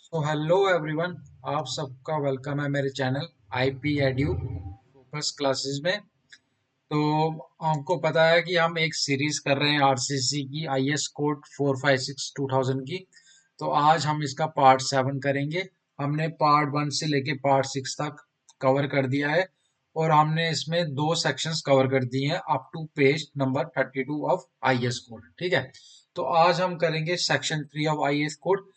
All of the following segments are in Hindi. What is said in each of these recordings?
So hello everyone. आप सबका वेलकम है मेरे channel IP edu focus classes में। तो आपको पता है कि हम एक सीरीज कर रहे हैं आरसीसी की आईएस कोड 456 2000 की। तो आज हम इसका पार्ट 7 करेंगे। हमने पार्ट 1 से लेके पार्ट 6 तक कवर कर दिया है और हमने इसमें दो सेक्शंस कवर कर दिए हैं up to page number 32 of IS code. ठीक है। तो आज हम करेंगे सेक्शन 3 ऑफ आईएएस कोड।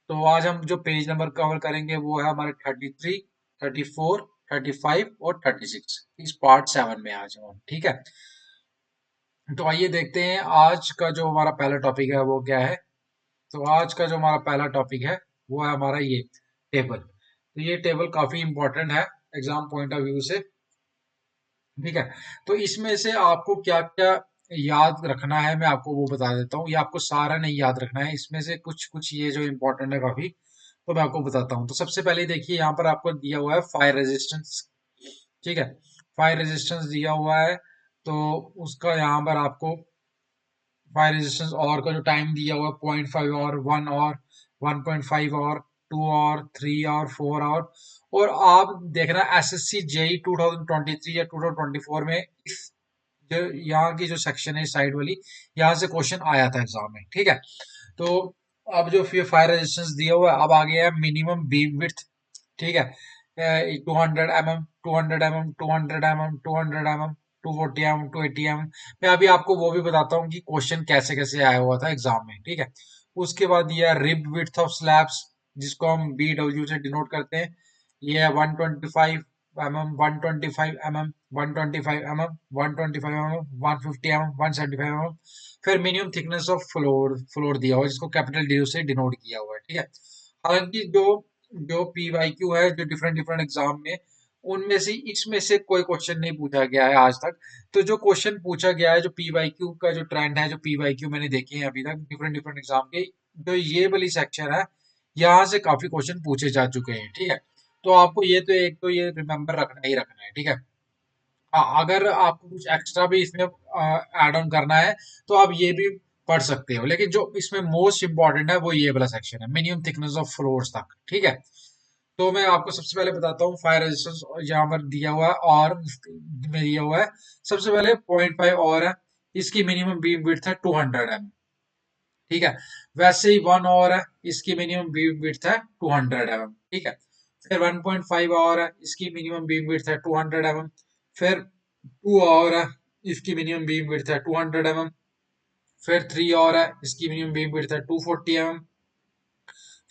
तो आज हम जो पेज नंबर कवर करेंगे वो है हमारे 33, 34, 35 और 36 इस पार्ट 7 में आज हम। ठीक है। तो आइए देखते हैं आज का जो हमारा पहला टॉपिक है वो क्या है। तो आज का जो हमारा पहला टॉपिक है वो है हमारा ये टेबल। तो ये टेबल काफी इंपॉर्टेंट है एग्जाम पॉइंट ऑफ व्यू से। ठीक है। तो इसमें से आपको क्या क्या याद रखना है मैं आपको वो बता देता हूँ। ये आपको सारा नहीं याद रखना है, इसमें से कुछ कुछ ये जो इंपॉर्टेंट है काफी, तो मैं आपको बताता हूँ। तो सबसे पहले देखिए यहाँ पर आपको दिया हुआ है फायर रेजिस्टेंस। ठीक है। फायर रेजिस्टेंस दिया हुआ है। तो उसका यहाँ पर आपको फायर रेजिस्टेंस और का जो टाइम दिया हुआ है 0.5 और 1 और 1.5 और 2 और 3 और 4 और आप देखना एसएससी जेई 2023 या 2024 में इस जो यहाँ की जो सेक्शन है साइड वाली, यहाँ से क्वेश्चन आया था एग्जाम में। ठीक है। तो अब जो फायर रेजिस्टेंस दिया हुआ है, अब आ गया है मिनिमम बीम विड्थ। ठीक है। 200 mm, 200 mm, 200 mm, 200 mm, 240 mm, 280 mm। मैं अभी आपको वो भी बताता हूँ कि क्वेश्चन कैसे कैसे आया हुआ था एग्जाम में। ठीक है। उसके बाद ये रिब विड्थ ऑफ स्लैब्स, जिसको हम BW से डिनोट करते हैं। ये है 125 mm, 125 mm, 125 mm, 125 mm, 150 mm, 175 mm। फिर minimum thickness of floor floor दिया हुआ है, जिसको कैपिटल डी से डिनोट किया हुआ है। ठीक है। हालांकि जो जो PYQ है जो डिफरेंट डिफरेंट एग्जाम में, उनमें से इसमें से कोई क्वेश्चन नहीं पूछा गया है आज तक। तो जो क्वेश्चन पूछा गया है, जो PYQ का जो ट्रेंड है, जो PYQ मैंने देखे हैं अभी तक डिफरेंट डिफरेंट एग्जाम के, जो ये वाली सेक्शन है, यहाँ से काफी क्वेश्चन पूछे जा चुके हैं। ठीक है। तो आपको ये तो एक तो ये रिमेम्बर रखना ही रखना है। ठीक है। अगर आपको कुछ एक्स्ट्रा भी इसमें ऐड ऑन करना है तो आप ये भी पढ़ सकते हो, लेकिन जो इसमें मोस्ट इंपॉर्टेंट है वो ये वाला सेक्शन है मिनिमम थिकनेस ऑफ फ्लोर्स तक। ठीक है। तो मैं आपको सबसे पहले बताता हूँ फायर रेजिस्टेंस यहाँ पर दिया हुआ है और में दिया हुआ है। सबसे पहले 0.5 और है, इसकी मिनिमम बीम विड्थ है 200 mm। ठीक है। वैसे ही 1 और है, इसकी मिनिमम बीम विड्थ है 200 mm। ठीक है। फिर 1.5 और है, इसकी मिनिमम बीम विड्थ है 200 mm। फिर 2 और है, इसकी मिनिमम बीम विड्थ है 200 mm। फिर 3 और है, इसकी मिनिमम बीम विड्थ है 240 mm।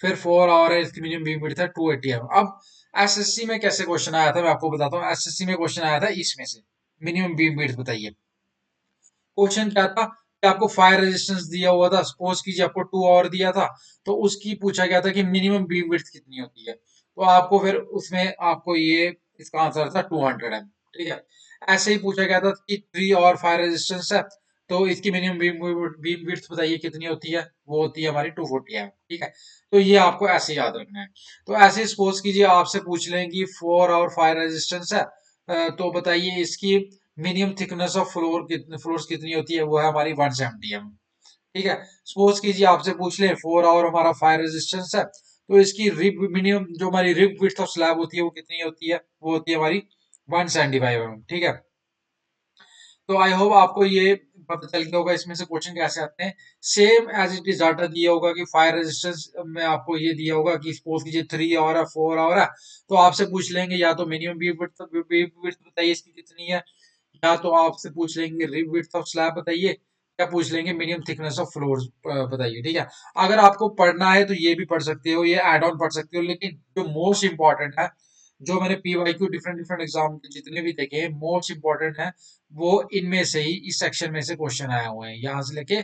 फिर 4 और है, इसकी मिनिमम बीम विड्थ है 280 mm। अब एसएससी में कैसे क्वेश्चन आया था मैं आपको बताता हूँ। एसएससी में क्वेश्चन आया था इसमें से मिनिमम बीम विड्थ बताइए। क्वेश्चन क्या था कि आपको फायर रेजिस्टेंस दिया हुआ था, सपोज कीजिए आपको 2 और दिया था, तो उसकी पूछा गया था कि मिनिमम बीम विड्थ कितनी होती है। तो आपको फिर उसमें आपको ये इसका आंसर था 200 mm। ठीक है। ऐसे ही पूछा गया था कि 3 और फायर रेजिस्टेंस है, तो इसकी मिनिमम बीम विड्थ बताइए कितनी होती है। वो होती है हमारी 240 mm। ठीक है। तो ये आपको ऐसे याद रखना है। तो ऐसे सपोज कीजिए आपसे पूछ लें कि 4 और फायर रेजिस्टेंस है, तो बताइए इसकी मिनिमम थिकनेस ऑफ फ्लोर्स कितनी होती है। वो है हमारी 170 mm। ठीक है। सपोज कीजिए आपसे पूछ ले 4 और हमारा फायर रेजिस्टेंस है, तो इसकी रिब मिनिमम जो हमारी रिब विड्थ ऑफ स्लैब होती है वो कितनी होती है। वो होती है हमारी 175 mm। ठीक है। तो आई होप आपको ये पता चल गया होगा इसमें से क्वेश्चन कैसे आते हैं। Same as it is data दिया होगा कि फायर रेजिस्टेंस में आपको ये दिया होगा कि सपोज कीजिए 3 और है, 4 और है, तो आपसे पूछ लेंगे या तो मिनिमम बीम विड्थ बताइए इसकी कितनी है, या तो आपसे पूछ लेंगे रिब विड्थ ऑफ स्लैब बताइए, या पूछ लेंगे मिनिमम थिकनेस ऑफ फ्लोर बताइए। ठीक है। अगर आपको पढ़ना है तो ये भी पढ़ सकते हो, ये एड ऑन पढ़ सकते हो, लेकिन जो मोस्ट इंपॉर्टेंट है, जो मैंने PYQ डिफरेंट डिफरेंट एग्जाम के जितने भी देखे हैं, मोस्ट इंपॉर्टेंट है वो इनमें से ही इस सेक्शन में से क्वेश्चन आए हुए हैं। यहाँ से लेके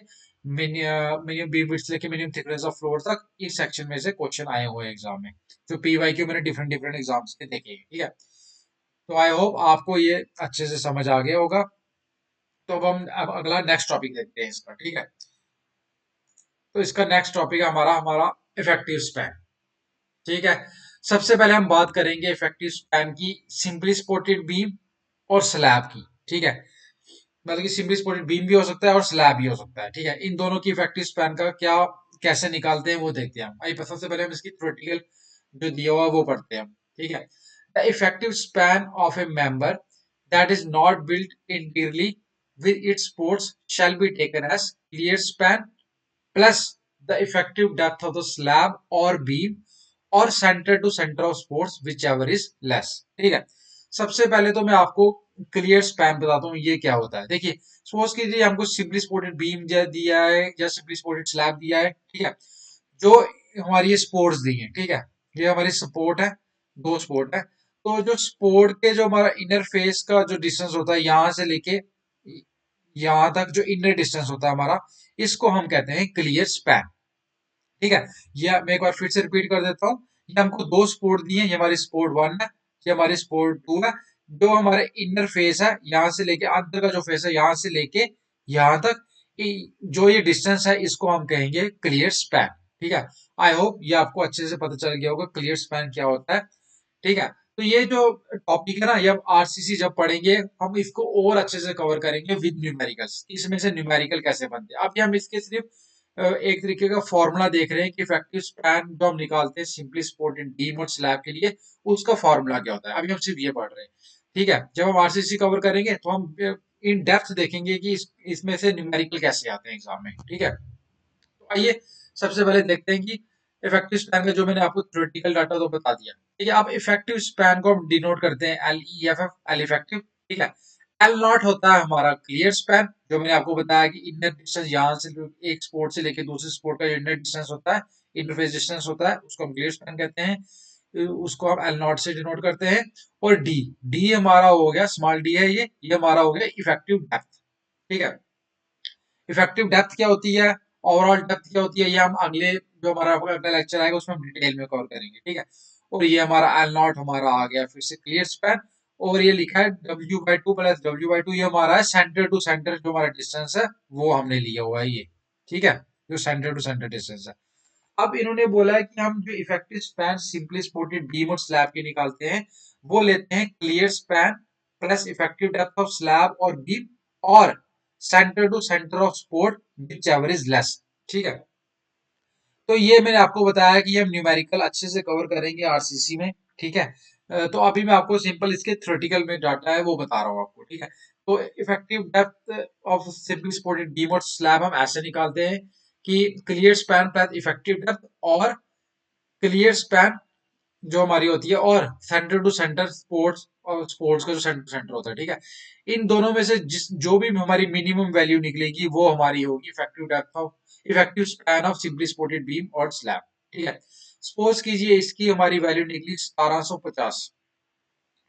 मिनिमम बीम विड्थ से लेके मिनिमम थिकनेस ऑफ फ्लोर तक इस सेक्शन में से क्वेश्चन आए हुए हैं एग्जाम में, जो PYQ मैंने डिफरेंट डिफरेंट एग्जाम्स के देखे हैं। ठीक है। तो आई होप आपको ये अच्छे से समझ आ गया होगा। तो अब अगला नेक्स्ट टॉपिक देखते हैं इसका। ठीक है। तो इसका नेक्स्ट टॉपिक है हमारा हमारा इफेक्टिव स्पैन। ठीक है। सबसे पहले हम बात करेंगे इफेक्टिव स्पैन की, सिंपली सपोर्टेड बीम और स्लैब की। ठीक है। मतलब कि सिंपली सपोर्टेड बीम भी हो सकता है और स्लैब भी हो सकता है। ठीक है। इन दोनों की इफेक्टिव स्पैन का क्या कैसे निकालते हैं वो देखते हैं हम। आइए सबसे पहले हम इसकी थ्योरेटिकल जो दिया हुआ वो पढ़ते हैं, ठीक है। The effective span of A member that is not built interiorly with its sports shall be taken as clear span plus the effective depth of the slab or beam or center to center of sports whichever is less, ठीक है। सबसे पहले तो मैं आपको क्लियर स्पैन बताता हूँ ये क्या होता है। देखिए सपोज कीजिए हमको सिंपली सपोर्टेड बीम दिया है या सिंपली सपोर्टेड स्लैब दिया है, ठीक है। जो हमारी ये स्पोर्ट्स दी है, ठीक है, ये हमारी सपोर्ट है, दो सपोर्ट है। तो जो सपोर्ट के जो हमारा इनर फेस का जो डिस्टेंस होता है यहां से लेके यहां तक जो इनर डिस्टेंस होता है हमारा, इसको हम कहते हैं क्लियर स्पैन, ठीक है। ये मैं एक बार फिर से रिपीट कर देता हूँ। ये हमको दो स्पोर्ट दिए, ये हमारी स्पोर्ट 1 है, ये हमारी स्पोर्ट 2 है। जो हमारे इनर फेस है यहां से लेके अंदर का जो फेस है यहां से लेके यहां तक जो ये डिस्टेंस है इसको हम कहेंगे क्लियर स्पैन, ठीक है। आई होप ये आपको अच्छे से पता चल गया होगा क्लियर स्पैन क्या होता है, ठीक है। तो ये जो टॉपिक है ना ये हम आरसीसी जब पढ़ेंगे हम इसको और अच्छे से कवर करेंगे विद न्यूमेरिकल्स, इसमें से न्यूमेरिकल कैसे बनते हैं। अभी हम इसके सिर्फ एक तरीके का फॉर्मूला देख रहे हैं कि इफेक्टिव स्पैन जो हम निकालते हैं सिंपली सपोर्टेड बीम और स्लैब के लिए उसका फॉर्मूला क्या होता है। अभी हम सिर्फ ये पढ़ रहे हैं, ठीक है। जब हम आरसीसी कवर करेंगे तो हम इन डेप्थ देखेंगे कि इसमें से न्यूमेरिकल कैसे आते हैं एग्जाम में, ठीक है। तो आइए सबसे पहले देखते हैं कि इफेक्टिव स्पैन का जो मैंने आपको थ्योरेटिकल डाटा तो बता दिया, ठीक है। अब इफेक्टिव स्पैन को हम डिनोट करते हैं L E F F, L effective, ठीक है। एल नॉट होता है हमारा क्लियर स्पैन, जो मैंने आपको बताया कि इनर डिस्टेंस यहाँ से एक स्पोर्ट से लेके दूसरे स्पोर्ट का इनर डिस्टेंस होता है, इंटरफेस डिस्टेंस होता है, उसको हम क्लियर स्पैन कहते हैं, उसको हम एल नॉट से डिनोट करते हैं। और डी, डी हमारा हो गया स्मॉल डी है, ये हमारा हो गया इफेक्टिव डेप्थ, ठीक है। इफेक्टिव डेप्थ क्या होती है, ओवरऑल डेप्थ क्या होती है, ये हम अगले जो हमारा अगला लेक्चर आएगा उसमें हम डिटेल में कवर करेंगे, ठीक है। और ये हमारा एल नॉट हमारा आ गया फिर से क्लियर स्पैन। और ये लिखा है W/2 प्लस W/2, ये हमारा है सेंटर टू सेंटर जो हमारा डिस्टेंस है वो हमने लिया हुआ है ये, ठीक है, जो सेंटर टू सेंटर डिस्टेंस है। अब इन्होंने बोला है कि हम जो effective span simply supported beam और स्लैब के निकालते हैं वो लेते हैं clear span plus effective depth of slab और बीम और centre to centre of support whichever is less, ठीक है। तो ये मैंने आपको बताया कि हम न्यूमेरिकल अच्छे से कवर करेंगे आरसीसी में, ठीक है। तो अभी मैं आपको सिंपल इसके थ्योरेटिकल में डाटा है वो बता रहा हूँ आपको, ठीक है। तो effective depth of simply supported beam और स्लैब हम ऐसे निकालते हैं कि clear span plus effective depth और क्लियर स्पैन जो हमारी होती है और सेंटर टू सेंटर स्पोर्ट्स और स्पोर्ट्स का जो सेंटर टू सेंटर होता है, ठीक है। इन दोनों में से जिस जो भी हमारी मिनिमम वैल्यू निकलेगी वो हमारी होगी effective depth of effective span of simply supported beam और स्लैब, ठीक है। सपोज कीजिए इसकी हमारी वैल्यू निकली 1750,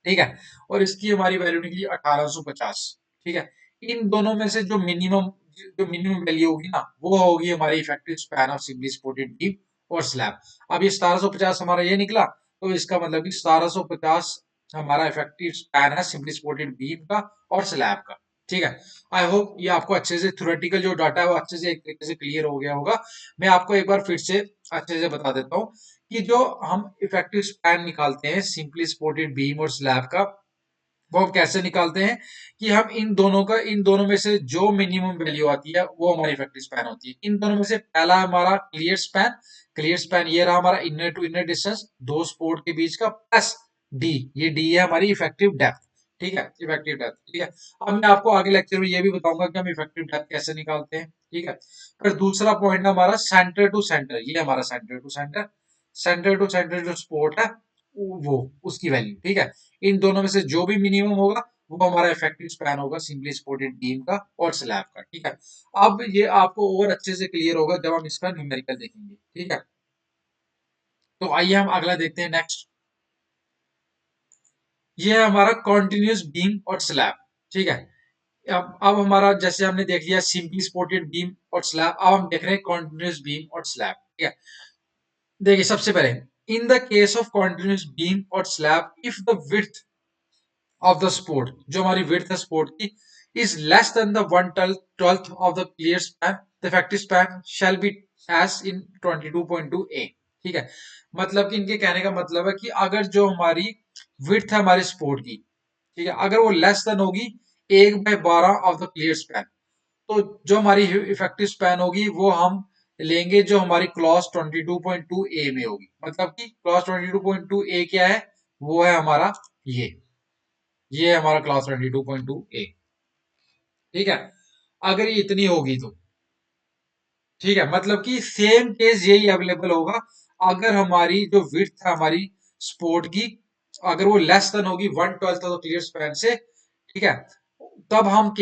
ठीक है, और इसकी हमारी वैल्यू निकली 1850, ठीक है। इन दोनों में से जो मिनिमम वैल्यू होगी ना वो होगी हमारी effective span of simply supported beam और स्लैब। अब ये 1750 हमारा ये निकला तो इसका मतलब कि 1750 हमारा इफेक्टिव स्पैन है सिंपली सपोर्टेड बीम का और स्लैब का, ठीक है। आई होप ये आपको अच्छे से थ्योरेटिकल जो डाटा है वो अच्छे से एक तरीके से क्लियर हो गया होगा। मैं आपको एक बार फिर से अच्छे से बता देता हूँ कि जो हम इफेक्टिव स्पैन निकालते हैं सिंपली सपोर्टेड बीम और स्लैब का वो हम कैसे निकालते हैं कि हम इन दोनों में से जो मिनिमम वैल्यू आती है वो हमारी इफेक्टिव स्पैन होती है। इन दोनों में से पहला हमारा क्लियर स्पैन ये रहा हमारा इनर टू इनर डिस्टेंस दो स्पोर्ट के बीच का प्लस डी, ये डी है हमारी इफेक्टिव डेप्थ, ठीक है, इफेक्टिव डेप्थ, ठीक है। अब मैं आपको आगे लेक्चर में ये भी बताऊंगा कि हम इफेक्टिव डेप्थ कैसे निकालते हैं, ठीक है। फिर दूसरा पॉइंट है हमारा सेंटर टू सेंटर, ये हमारा सेंटर टू सेंटर जो स्पोर्ट है वो उसकी वैल्यू, ठीक है। इन दोनों में से जो भी मिनिमम होगा वो हमारा इफेक्टिव स्पैन होगा सिंपली सपोर्टेड बीम का और स्लैब का, ठीक है। अब ये आपको और अच्छे से क्लियर होगा जब हम इसका न्यूमेरिकल देखेंगे, ठीक है। तो आइए हम अगला देखते हैं नेक्स्ट। ये है हमारा कॉन्टिन्यूस बीम और स्लैब, ठीक है। अब हमारा जैसे हमने देख लिया सिंपली सपोर्टेड बीम और स्लैब, अब हम देख रहे हैं कॉन्टिन्यूस बीम और स्लैब, ठीक है। देखिए सबसे पहले in the case of continuous beam और slab if the width of the support, जो हमारी विड्थ है स्पोर्ट की, is less than the 1/12 of the clear span, the effective span shall be as in 22.2 A, ठीक है। मतलब कि इनके कहने का मतलब है कि अगर जो हमारी विड्थ है हमारे स्पोर्ट की, ठीक है, अगर वो लेस देन होगी 1/12 ऑफ द क्लियर स्पैन, तो जो हमारी इफेक्टिव स्पैन होगी वो हम लेंगे जो हमारी क्लॉज 22.2 ए में होगी। मतलब कि क्लॉज 22.2 ए क्या है, वो है हमारा ये ये है हमारा क्लॉज 22.2 ए। ठीक है, अगर ये इतनी होगी तो ठीक है, मतलब कि सेम केस यही अवेलेबल होगा अगर हमारी जो विड्थ है हमारी स्पोर्ट की, अगर वो लेस देन होगी 1/12 ऑफ द क्लियर स्पैन से। ठीक है, तब हम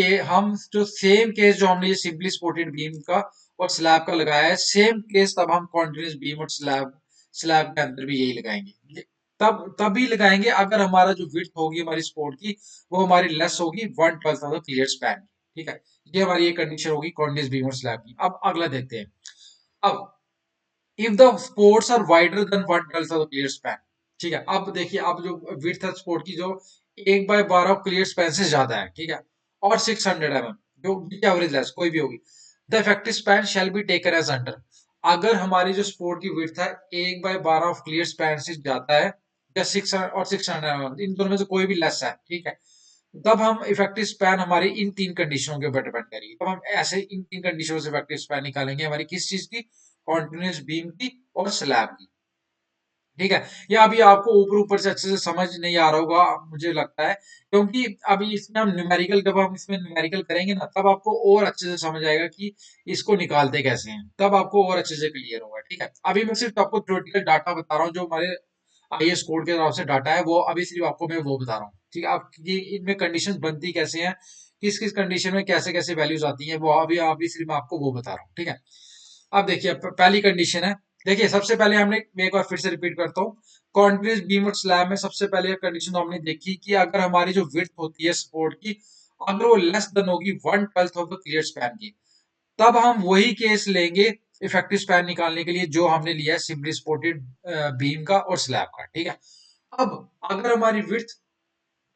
जो सेम केस जो हमने ये सिंपली सपोर्टेड बीम का और स्लैब का लगाया है, सेम केस तब हम कॉन्टिन्यूस बीम और स्लैब स्लैब के अंदर भी यही लगाएंगे। तभी लगाएंगे अगर हमारा जो विड्थ होगी हमारी सपोर्ट की, वो हमारी लेस होगी 1/12 ऑफ द क्लियर स्पैन। ठीक है, ये हमारी ये कंडीशन होगी कॉन्टिन्यूस बीम और स्लैब की। अब अगला देखते हैं। अब if the supports are wider than 1/12 of the clear span. ठीक है, अब देखिए, अब जो विड्थ है स्पोर्ट की जो 1/12 क्लियर स्पैन से ज्यादा है, ठीक है, और 600 mm, जो एवरेज लेस कोई भी होगी, the effective span shall be taken as under. अगर हमारी जो स्पोर्ट की विड्थ है 1/12 ऑफ क्लियर स्पैन से ज्यादा है, या 600 और 600 इन दोनों में से कोई भी लेस है, ठीक है, तब हम इफेक्टिव स्पैन हमारी इन तीन कंडीशनों के ऊपर डिपेंड करेगी। तब हम ऐसे इन तीन कंडीशनों से इफेक्टिव स्पैन निकालेंगे हमारी किस चीज की, कॉन्टिन्यूस बीम की और स्लैब की। ठीक है, या अभी आपको ऊपर ऊपर से अच्छे से समझ नहीं आ रहा होगा मुझे लगता है, क्योंकि अभी इसमें हम न्यूमेरिकल, जब हम इसमें न्यूमेरिकल करेंगे ना, तब आपको और अच्छे से समझ आएगा कि इसको निकालते कैसे हैं, तब आपको और अच्छे से क्लियर होगा। ठीक है, अभी मैं सिर्फ आपको थ्योरेटिकल डाटा बता रहा हूँ, जो हमारे आईएएस कोड के हिसाब से डाटा है, वो अभी सिर्फ आपको मैं वो बता रहा हूँ। ठीक है, आप इनमें कंडीशन बनती कैसे हैं, किस किस कंडीशन में कैसे कैसे वैल्यूज आती हैं, वो अभी सिर्फ मैं आपको वो बता रहा हूँ। ठीक है, अब देखिए, पहली कंडीशन है, देखिए सबसे पहले हमने, मैं एक बार फिर से रिपीट करता हूँ, कॉन्टिन्यूस बीम और स्लैब में सबसे पहले कंडीशन तो हमने देखी कि अगर हमारी जो विड्थ होती है सपोर्ट की, अगर वो लेस देन होगी 1/12 ऑफ द क्लियर स्पैन की, तब हम वही केस लेंगे इफेक्टिव स्पैन निकालने के लिए जो हमने लिया है सिंपली सपोर्टेड बीम का और स्लैब का। ठीक है, अब अगर हमारी विड्थ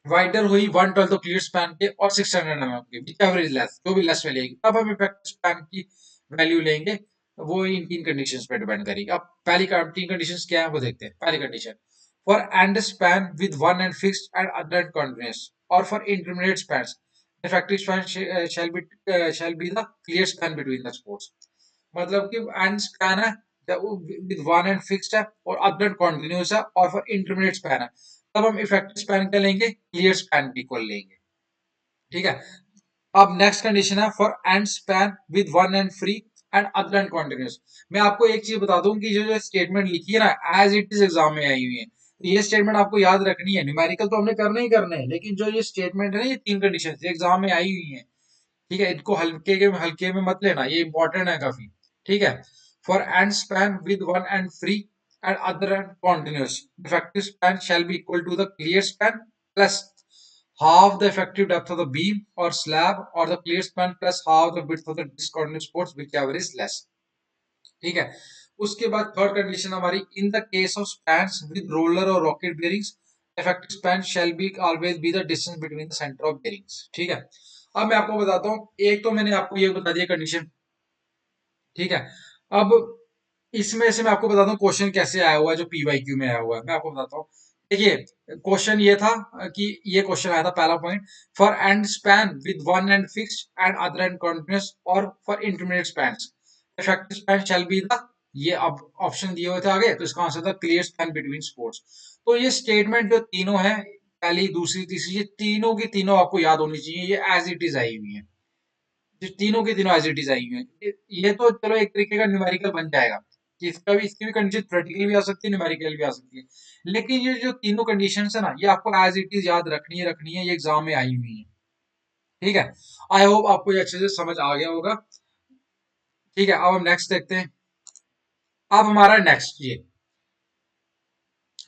वाइडर हुई 1/12 क्लियर स्पैन के और 600 mm के बीच, एवरेज लेस जो भी लेस मिलेगी, तब हम इफेक्टिव स्पैन की वैल्यू लेंगे। वो इन तीन कंडीशंस पे डिपेंड करेगी। अब पहली तीन कंडीशंस क्या है वो देखते हैं। पहली condition, for end span with one end fixed and other end continuous, और for intermediate spans effective span shall be the clear span between the supports. मतलब कि एंड स्पैन है विद वन एंड फिक्स्ड है और अदर कंटीन्यूअस है, और फॉर इंटरमीडिएट स्पैन है, तब हम इफेक्टिव स्पैन क्या लेंगे, क्लियर स्पैन इक्वल लेंगे। ठीक है, अब नेक्स्ट कंडीशन है for end span with one end free and other end continuous. मैं आपको एक चीज बता दूं कि जो स्टेटमेंट लिखी है ना, एज इट इज एग्जाम में आई हुई है, तो ये स्टेटमेंट आपको याद रखनी है। न्यूमेरिकल तो हमने करने ही करने हैं, लेकिन जो ये स्टेटमेंट है ना, ये तीन कंडीशन एग्जाम में आई हुई है। ठीक है, इनको हल्के में मत लेना, ये इंपॉर्टेंट है काफी। ठीक है, for end span with one end free and other end continuous, effective span shall be equal to the clear span plus half the effective depth of the beam or slab, or the clear span plus half the width of the discontinuous supports, whichever is less। ठीक है, उसके बाद थर्ड कंडीशन हमारी, in the case of spans with roller और rocker bearings, effective span shall be always be the distance between the centre of bearings. ठीक है, अब मैं आपको बताता हूँ, एक तो मैंने आपको ये बता दिया कंडीशन। ठीक है, अब इसमें से मैं आपको बताता हूँ क्वेश्चन कैसे आया हुआ है, जो पीवाईक्यू में आया हुआ है, मैं आपको बताता हूँ। देखिए, क्वेश्चन ये था कि ये क्वेश्चन आया था पहला point, for end span with one end fixed and other end continuous, और for intermediate spans effective span shall be the, ये अब ऑप्शन दिए हुए थे आगे, तो इसका आंसर था क्लियर स्पैन बिटवीन स्पोर्ट्स। तो ये स्टेटमेंट जो तीनों है, पहली दूसरी तीसरी, ये तीनों की तीनों आपको याद होनी चाहिए, ये एज इट इज आई हुई है, जो तीनों के तीनों एज इट इज आई हुई है। ये तो चलो एक तरीके का न्यूमेरिकल बन जाएगा कि इसकी भी कंडीशन थ्योरेटिकल भी आ सकती है, न्यूमेरिकल भी आ सकती है, लेकिन ये जो तीनों कंडीशन है ना, ये आपको एज इट इज याद रखनी है, ये एग्जाम में आई हुई है। ठीक है, आई होप आपको ये अच्छे से समझ आ गया होगा। ठीक है, अब हम नेक्स्ट देखते हैं। अब हमारा नेक्स्ट ये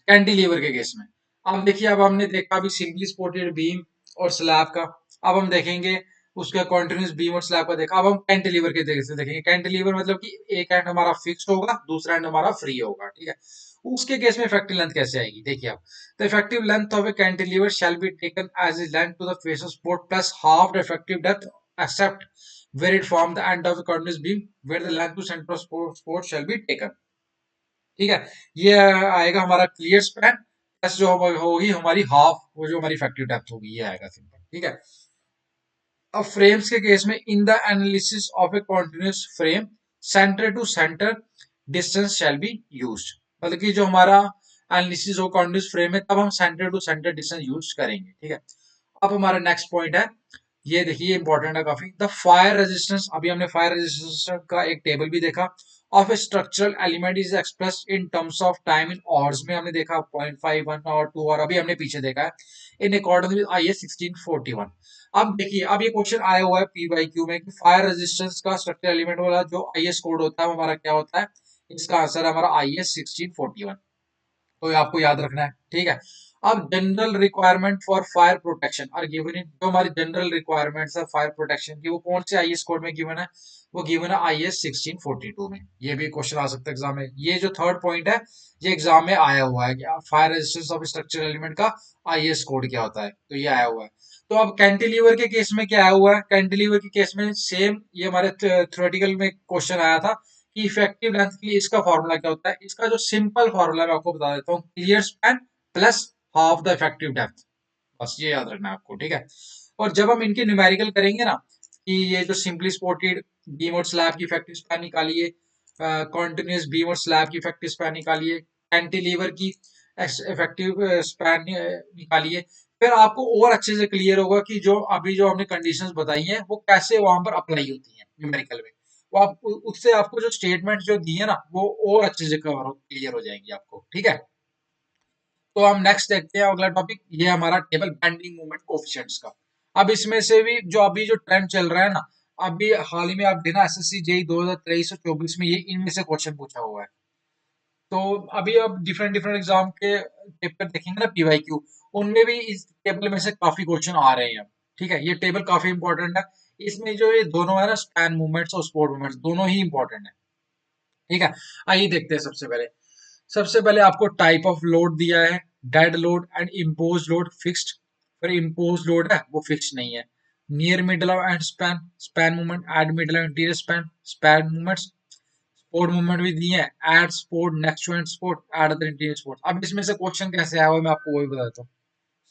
कैंटिलीवर के केस में, अब देखिए, अब हमने देखा अभी सिंपली सपोर्टेड बीम और स्लैब का, अब हम देखेंगे उसका कॉन्टिन्यूस बीम और स्लैब का देखा, अब हम कैंटिलीवर के से देखेंगे। कैंटिलीवर मतलब कि एक एंड हमारा फिक्स्ड होगा, दूसरा एंड हमारा फ्री होगा। ठीक है, उसके केस में इफेक्टिव लेंथ कैसे आएगी, देखिए अब, the effective length of a cantilever shall be taken as is length to the face of support plus half the effective depth except where it form the end of the continuous beam where the length to center of support shall be taken। ठीक है, ये आएगा हमारा क्लियर स्पैन प्लस जो होगी हमारी हाफ, वो जो हमारी इफेक्टिव डेप्थ होगी, ये आएगा सिंपल। ठीक है, अब फ्रेम्स के केस में, in the analysis of a continuous frame centre to centre distance shall be used, मतलब कि जो हमारा एनालिसिस हो कॉन्टिन्यूस फ्रेम में तब हम centre to centre distance use करेंगे, ठीक है। अब हमारा नेक्स्ट पॉइंट है, ये देखिए इंपॉर्टेंट है काफी, द फायर रेजिस्टेंस। अभी हमने फायर रेजिस्टेंस का एक टेबल भी देखा, of A structural element is expressed in terms of time in hours में हमने देखा 0.5 1 और 2, और अभी हमने पीछे देखा है इन अकॉर्डिंग विद IS 1641। अब देखिए, अब ये क्वेश्चन आया हुआ है PYQ में कि फायर रेजिस्टेंस का स्ट्रक्चरल एलिमेंट वाला जो IS कोड होता है वो हमारा क्या होता है, इसका आंसर है हमारा IS 1641, तो ये आपको याद रखना है, ठीक है। अब general requirement for fire protection और गिवन इन, जो हमारी जनरल रिक्वायरमेंट्स है फायर प्रोटेक्शन की वो कौन से आईएस कोड में गिवन है, वो गिवन है IS 1642 में। ये भी क्वेश्चन आ सकता है एग्जाम में। ये जो थर्ड पॉइंट है ये एग्जाम में आया हुआ है कि fire resistance of structural element का IS कोड क्या होता है, तो ये आया हुआ है। तो अब कैंटिलीवर के केस में क्या आया हुआ है, कैंटिलीवर के केस में सेम ये हमारे थ्योरेटिकल में क्वेश्चन आया था कि इफेक्टिव लेंथ के लिए इसका फॉर्मूला क्या होता है। इसका जो सिंपल फॉर्मूला मैं आपको बता देता हूँ, clear span plus half the effective depth, बस ये याद रखना है आपको, ठीक है। और जब हम इनके न्यूमेरिकल करेंगे ना, कि ये जो सिंपली सपोर्टेड बीम और स्लैब की इफेक्टिव स्पैन निकालिए, कॉन्टिन्यूस बीम और स्लैब की इफेक्टिव स्पैन निकालिए, कैंटिलीवर की इफेक्टिव स्पैन निकालिए, फिर आपको और अच्छे से क्लियर होगा कि जो अभी जो हमने कंडीशंस बताई हैं वो कैसे वहां पर अप्लाई होती हैं न्यूमेरिकल में। वो आप उससे आपको जो स्टेटमेंट जो दी है ना वो और अच्छे से कवर क्लियर हो जाएंगी आपको, ठीक है। तो हम नेक्स्ट देखते हैं अगला टॉपिक, ये हमारा टेबल बेंडिंग मोमेंट कोफिशिएंट्स का। अब इसमें से भी जो अभी जो ट्रेंड चल रहा है ना, अभी हाल ही में आप देखना SSC JEE 2023 और 24 में ये इनमें से क्वेश्चन पूछा हुआ है। तो अभी अब डिफरेंट डिफरेंट एग्जाम के पेपर देखेंगे ना PYQ, उनमें भी इस टेबल में से काफी क्वेश्चन आ रहे हैं, ठीक है। ये टेबल काफी इंपॉर्टेंट है। इसमें जो ये दोनों है ना, स्पैन मूवमेंट्स और सपोर्ट मूवमेंट्स, दोनों ही इंपॉर्टेंट है, ठीक है। आइए देखते हैं। सबसे पहले आपको टाइप ऑफ लोड दिया है, dead load and impose load fixed. फिर इम्पोज लोड है वो फिक्स्ड नहीं है। Near middle of end span, span movement, at middle and interior span, span movements, support movement भी दिए हैं, at support, next to end support, at other interior support. अब इसमें से क्वेश्चन कैसे आया हुआ है मैं आपको वही बताता हूँ।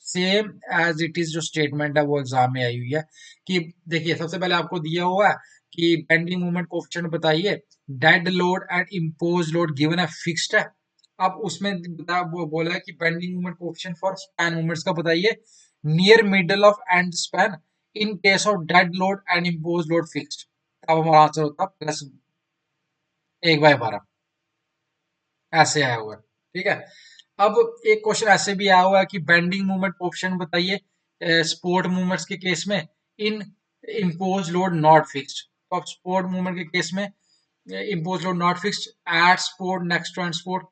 सेम एज इट इज जो स्टेटमेंट है वो एग्जाम में आई हुई है कि देखिए सबसे पहले आपको दिया हुआ है कि बेंडिंग मूवमेंट कोएफिशिएंट बताइए, dead load and impose load given है फिक्स्ड है। अब उसमें वो बोला है कि bending movement coefficient for span movements का बताइए, near middle of end span in case of dead load and impose load fixed. अब हमारा आंसर होता प्लस 1/12, ऐसे आया हुआ है, ठीक है। अब एक क्वेश्चन ऐसे भी आया हुआ है कि बेंडिंग मूवमेंट कोएफिशिएंट बताइए स्पोर्ट मूवमेंट्स के केस में in impose load not fixed. तो अब स्पोर्ट मूवमेंट के केस में impose load not fixed at support next to end support,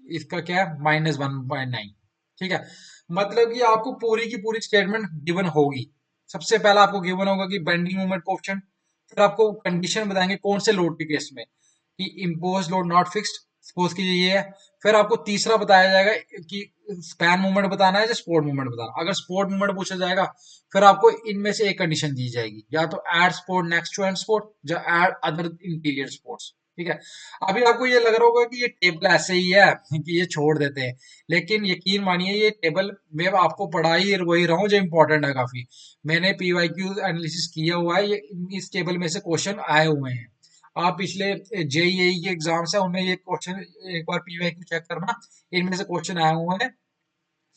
इसका क्या है -1/9, ठीक है। मतलब कि आपको पूरी की पूरी स्टेटमेंट गिवन होगी। सबसे पहला आपको गिवन होगा कि बेंडिंग मूवमेंट कोएफिशिएंट, फिर आपको कंडीशन बताएंगे कौन से लोड के केस में कि impose load not fixed, suppose कीजिए ये है। फिर आपको तीसरा बताया जाएगा कि स्पैन मूवमेंट बताना है या स्पोर्ट मूवमेंट बताना। अगर स्पोर्ट मूवमेंट पूछा जाएगा फिर आपको इनमें से एक कंडीशन दी जाएगी, या तो at support next to end support या एड अदर इंटीरियर स्पोर्ट्स, ठीक है। अभी आपको ये लग रहा होगा कि ये टेबल ऐसे ही है कि ये छोड़ देते हैं, लेकिन यकीन मानिए ये टेबल मैं आपको पढ़ा ही वही रहा हूँ जो इंपॉर्टेंट है काफी। मैंने PYQ एनालिसिस किया हुआ है, ये इस टेबल में से क्वेश्चन आए हुए हैं। आप पिछले JEE के एग्जाम्स है उनमें ये क्वेश्चन एक बार PYQ चेक करना, इनमें से क्वेश्चन आए हुए हैं।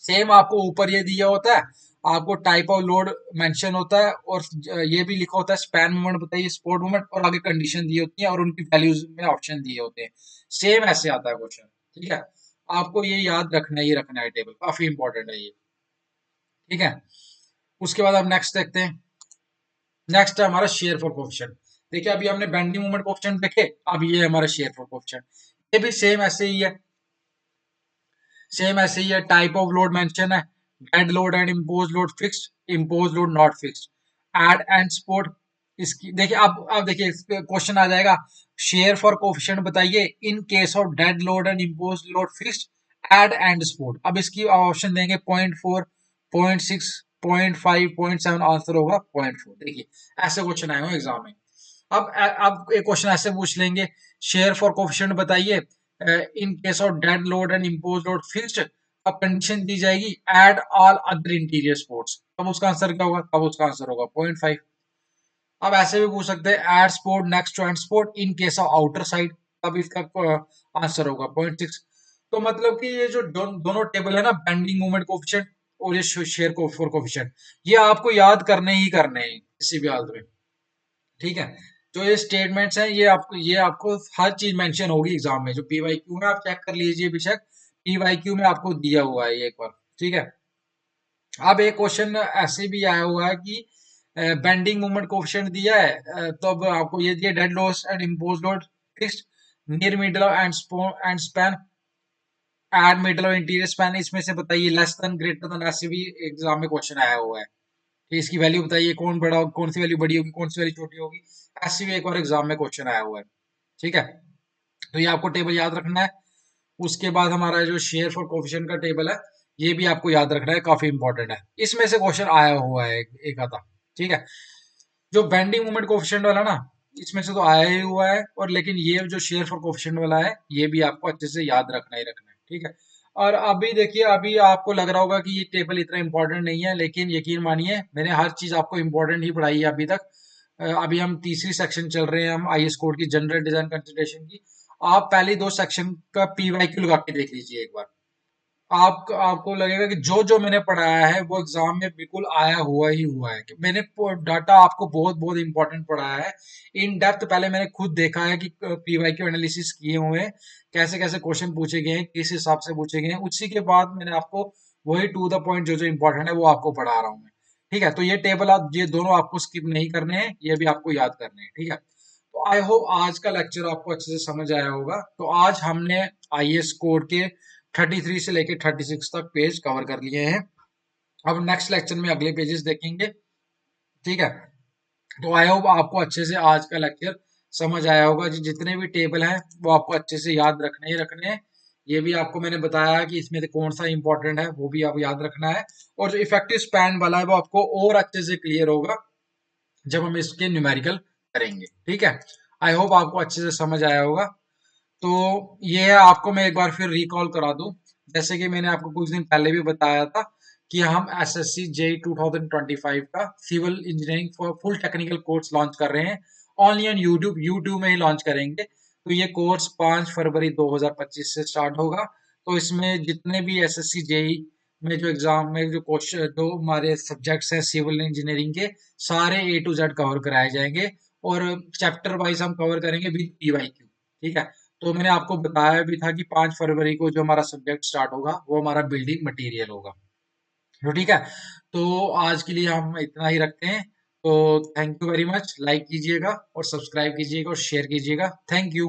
सेम आपको ऊपर ये दिया होता है, आपको टाइप ऑफ लोड मेंशन होता है और ये भी लिखा होता है स्पैन मूवमेंट बताइए, स्पोर्ट मूवमेंट, और आगे कंडीशन दी होती है और उनकी वैल्यूज में ऑप्शन दिए होते हैं। सेम ऐसे आता है क्वेश्चन, ठीक है। आपको ये याद रखना ही रखना है, टेबल काफी इंपॉर्टेंट है ये, ठीक है। उसके बाद आप नेक्स्ट देखते हैं। नेक्स्ट है हमारा शेयर फॉर कोएफिशिएंट। देखिए अभी हमने बेंडिंग मोमेंट कोएफिशिएंट देखे, अब ये हमारा शेयर फॉर कोएफिशिएंट। ये भी सेम ऐसे ही है, टाइप ऑफ लोड मेंशन है, dead load and impose load fixed, impose load not fixed, at end support. इसकी देखिए अब देखिए क्वेश्चन आ जाएगा, शेयर फॉर कोएफिशिएंट बताइए in case of dead load and impose load fixed, at end support. अब इसकी ऑप्शन देंगे 0.4, 0.6, 0.5, 0.7, आंसर होगा 0.4। देखिए ऐसे क्वेश्चन आए हुए एग्जाम में। अब एक क्वेश्चन ऐसे पूछ लेंगे, शेयर फॉर कोएफिशिएंट बताइए in case of dead load and impose load fixed. अब कंडीशन दी जाएगी at all other interior supports, तब उसका आंसर क्या होगा, तब उसका आंसर होगा 0.5। अब ऐसे भी पूछ सकते हैं at support next to end support in case of outer side, तब इसका आंसर होगा 0.6। तो मतलब कि ये जो दोनों टेबल है ना, बेंडिंग मोमेंट कोफिशिएंट और ये शेयर कोफिशिएंट, ये आपको याद करने ही करने हैं किसी भी हालत में, ठीक है। जो ये स्टेटमेंट्स हैं ये आपको हर चीज मेंशन होगी एग्जाम में, जो पीवाई क्यू में आप चेक कर लीजिए बेशक, पीवाई क्यू में आपको दिया हुआ है ये एक बार, ठीक है। अब एक क्वेश्चन ऐसे भी आया हुआ है कि बेंडिंग मोमेंट कोफिशिएंट दिया है, तो अब आपको ये दिया dead loss and impose load fixed near middle and span eight middle और इंटीरियर स्पैन, इसमें से बताइए लेस देन ग्रेटर देन, ऐसे भी एग्जाम में क्वेश्चन आया हुआ है कि इसकी वैल्यू बताइए, कौन बड़ा कौन सी वैल्यू बड़ी होगी, कौन सी वैल्यू छोटी होगी, ऐसे भी एक बार एग्जाम में क्वेश्चन आया हुआ है, ठीक है। तो ये आपको टेबल याद रखना है। उसके बाद हमारा जो शेयर फॉर कोफिशिएंट का टेबल है, ये भी आपको याद रखना है, काफी इंपॉर्टेंट है, इसमें से क्वेश्चन आया हुआ है एक आधा, ठीक है। जो बेंडिंग मोमेंट कोफिशिएंट वाला ना, इसमें से तो आया ही हुआ है, और लेकिन ये जो शेयर फॉर कोफिशिएंट वाला है, ये भी आपको अच्छे से याद रखना ही रखना है, ठीक है। और अभी देखिए, अभी आपको लग रहा होगा कि ये टेबल इतना इंपॉर्टेंट नहीं है, लेकिन यकीन मानिए मैंने हर चीज आपको इंपॉर्टेंट ही पढ़ाई है अभी तक। अभी हम तीसरी सेक्शन चल रहे हैं, हम आईएस कोड की जनरल डिजाइन कंसिडरेशन की। आप पहली दो सेक्शन का पीवाईक्यू लगा के देख लीजिए एक बार, आपको लगेगा कि जो जो मैंने पढ़ाया है वो एग्जाम में बिल्कुल आया हुआ ही हुआ है, कि मैंने डाटा आपको बहुत बहुत इंपॉर्टेंट पढ़ाया है इन डेप्थ। पहले मैंने खुद देखा है कि पीवाईक्यू एनालिसिस किए हुए हैं, कैसे कैसे क्वेश्चन पूछे गए हैं, किस हिसाब से पूछे गए हैं, उसी के बाद मैंने आपको वही टू द पॉइंट जो जो इंपॉर्टेंट है वो आपको पढ़ा रहा हूँ मैं, ठीक है। तो ये टेबल आप ये दोनों आपको स्किप नहीं करने हैं, ये भी आपको याद करने हैं, ठीक है। तो आई होप आज का लेक्चर आपको अच्छे से समझ आया होगा। तो आज हमने आईएएस कोड के 33 से लेके 36 तक पेज कवर कर लिए हैं। अब नेक्स्ट लेक्चर में अगले पेजेस देखेंगे, ठीक है। तो आई होप आपको अच्छे से आज का लेक्चर समझ आया होगा, जितने भी टेबल हैं वो आपको अच्छे से याद रखने ही रखने हैं। ये भी आपको मैंने बताया कि इसमें से कौन सा इंपॉर्टेंट है, वो भी आप याद रखना है। और जो इफेक्टिव स्पैन वाला है वो आपको और अच्छे से क्लियर होगा जब हम इसके न्यूमेरिकल करेंगे, ठीक है। आई होप आपको अच्छे से समझ आया होगा। तो ये है, आपको मैं एक बार फिर रिकॉल करा दूं, जैसे कि मैंने आपको कुछ दिन पहले भी बताया था कि हम एसएससी जेई 2025 का civil engineering for full technical course launch कर रहे हैं, ओनली ऑन यूट्यूब में ही लॉन्च करेंगे। तो ये कोर्स 5 फरवरी 2025 से स्टार्ट होगा। तो इसमें जितने भी एसएससी जेई में जो एग्जाम में जो क्वेश्चन, जो हमारे सब्जेक्ट्स हैं सिविल इंजीनियरिंग के, सारे ए टू जेड कवर कराए जाएंगे, और चैप्टर वाइज हम कवर करेंगे विद पीवाईक्यू, ठीक है। तो मैंने आपको बताया भी था कि 5 फरवरी को जो हमारा सब्जेक्ट स्टार्ट होगा वो हमारा बिल्डिंग मटेरियल होगा, तो ठीक है। तो आज के लिए हम इतना ही रखते हैं। तो thank you very much, like कीजिएगा और सब्सक्राइब कीजिएगा और शेयर कीजिएगा, थैंक यू।